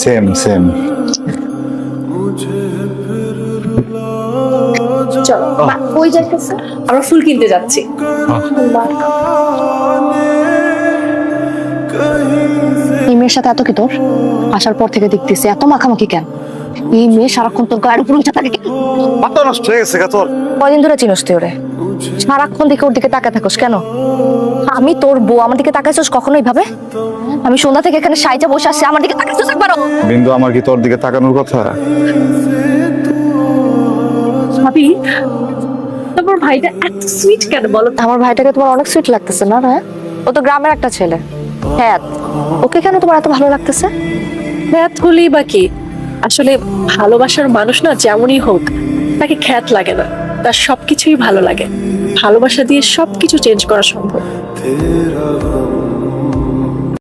Same same. চলো কই যাইতেছে? আমরা ফুল কিনতে যাচ্ছি। এই মেয়ের সাথে এত কি তোর? আসার পর থেকে দেখতেছি এত মাখামাখি কেন? এই মেয়ে সারাক্ষণ তোর গায়ের উপর উঠে থাকে কেন? মাথা নষ্ট হয়ে গেছে তোর। কয়দিন ধরে চিনস তুই ওরে? সারাক্ষণ দিকে ওর দিকে তাকায় থাকোস কেন? আমি তোর বউ, আমার দিকে তাকাইছস কখনোই ভাবে? আমি সন্ধ্যা থেকে এখানে সাইজা বসে আছি, আমার দিকে তাকাইছস একবারও? বিন্দু, আমার কি তোর দিকে তাকানোর কথা? ভাবি তোমার ভাইটা এত সুইট কেন বলো? আমার ভাইটাকে তোমার অনেক সুইট লাগতেছে না? হ্যাঁ, ও তো গ্রামের একটা ছেলে। হ্যাঁ, ওকে কেন তোমার এত ভালো লাগতেছে? খ্যাত হলেই বা কি? আসলে ভালোবাসার মানুষ না যেমনই হোক, তাকে খ্যাত লাগে না, তার সবকিছুই ভালো লাগে। ভালোবাসা দিয়ে সবকিছু চেঞ্জ করা সম্ভব।